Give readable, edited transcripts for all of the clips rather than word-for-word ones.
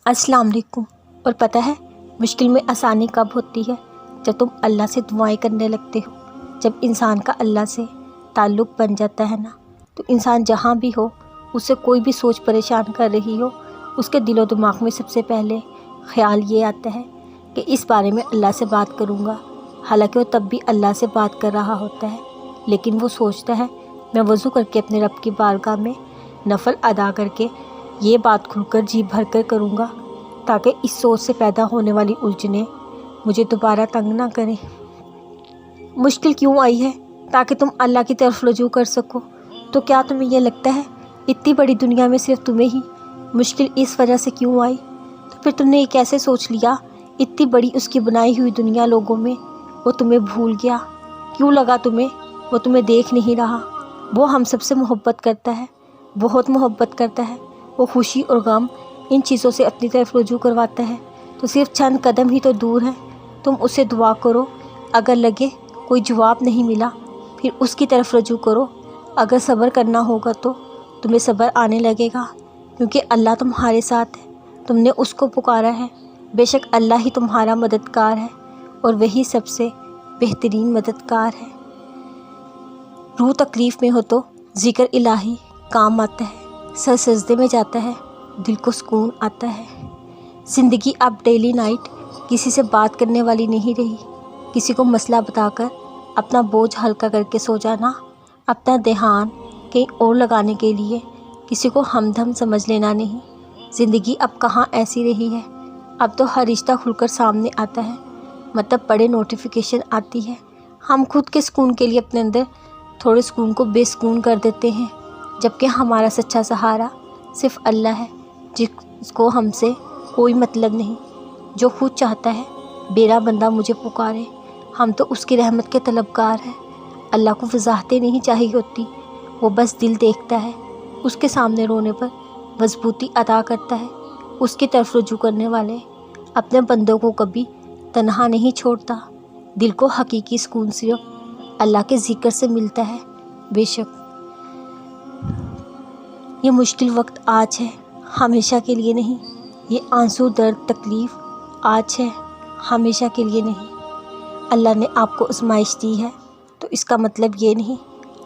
अस्सलाम वालेकुम। और पता है मुश्किल में आसानी कब होती है? जब तुम अल्लाह से दुआएं करने लगते हो। जब इंसान का अल्लाह से ताल्लुक़ बन जाता है ना, तो इंसान जहाँ भी हो, उसे कोई भी सोच परेशान कर रही हो, उसके दिलो दिमाग में सबसे पहले ख़्याल ये आता है कि इस बारे में अल्लाह से बात करूँगा। हालांकि वो तब भी अल्लाह से बात कर रहा होता है, लेकिन वो सोचता है मैं वज़ू करके अपने रब की बारगाह में नफल अदा करके ये बात खुलकर जी भर कर करूँगा, ताकि इस सोच से पैदा होने वाली उलझनें मुझे दोबारा तंग ना करें। मुश्किल क्यों आई है? ताकि तुम अल्लाह की तरफ रुजू कर सको। तो क्या तुम्हें यह लगता है इतनी बड़ी दुनिया में सिर्फ तुम्हें ही मुश्किल इस वजह से क्यों आई? तो फिर तुमने ये कैसे सोच लिया इतनी बड़ी उसकी बनाई हुई दुनिया लोगों में वो तुम्हें भूल गया? क्यों लगा तुम्हें वो तुम्हें देख नहीं रहा? वो हम सबसे मोहब्बत करता है, बहुत मोहब्बत करता है। वो खुशी और गम इन चीज़ों से अपनी तरफ रुजू करवाता है। तो सिर्फ चंद कदम ही तो दूर है। तुम उसे दुआ करो, अगर लगे कोई जवाब नहीं मिला फिर उसकी तरफ रुजू करो। अगर सब्र करना होगा तो तुम्हें सब्र आने लगेगा, क्योंकि अल्लाह तुम्हारे साथ है। तुमने उसको पुकारा है, बेशक अल्लाह ही तुम्हारा मददगार है और वही सबसे बेहतरीन मददगार है। रूह तकलीफ़ में हो तो ज़िक्र इलाही काम आता है, सर सजदे में जाता है, दिल को सुकून आता है। ज़िंदगी अब डेली नाइट किसी से बात करने वाली नहीं रही। किसी को मसला बताकर अपना बोझ हल्का करके सो जाना, अपना ध्यान कहीं और लगाने के लिए किसी को हमदम समझ लेना नहीं। ज़िंदगी अब कहाँ ऐसी रही है। अब तो हर रिश्ता खुलकर सामने आता है, मतलब बड़े नोटिफिकेशन आती है। हम खुद के सुकून के लिए अपने अंदर थोड़े सुकून को बेसुकून कर देते हैं, जबकि हमारा सच्चा सहारा सिर्फ अल्लाह है, जिसको हमसे कोई मतलब नहीं, जो खुद चाहता है मेरा बंदा मुझे पुकारे। हम तो उसकी रहमत के तलबगार हैं। अल्लाह को वजाहतें नहीं चाहिए होती, वो बस दिल देखता है। उसके सामने रोने पर मजबूती अदा करता है। उसकी तरफ रुजू करने वाले अपने बंदों को कभी तन्हा नहीं छोड़ता। दिल को हकीकी सुकून सिर्फ अल्लाह के ज़िक्र से मिलता है। बेशक ये मुश्किल वक्त आज है, हमेशा के लिए नहीं। ये आंसू दर्द तकलीफ़ आज है, हमेशा के लिए नहीं। अल्लाह ने आपको आज़माइश दी है तो इसका मतलब ये नहीं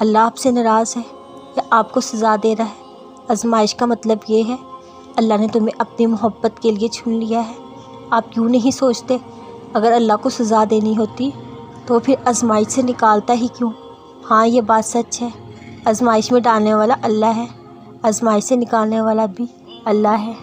अल्लाह आपसे नाराज़ है या आपको सज़ा दे रहा है। आज़माइश का मतलब ये है अल्लाह ने तुम्हें अपनी मोहब्बत के लिए चुन लिया है। आप क्यों नहीं सोचते अगर अल्लाह को सज़ा देनी होती तो फिर आज़माइश से निकालता ही क्यों? हाँ, ये बात सच है, आज़माइश में डालने वाला अल्लाह है, आज़माइश से निकालने वाला भी अल्लाह है।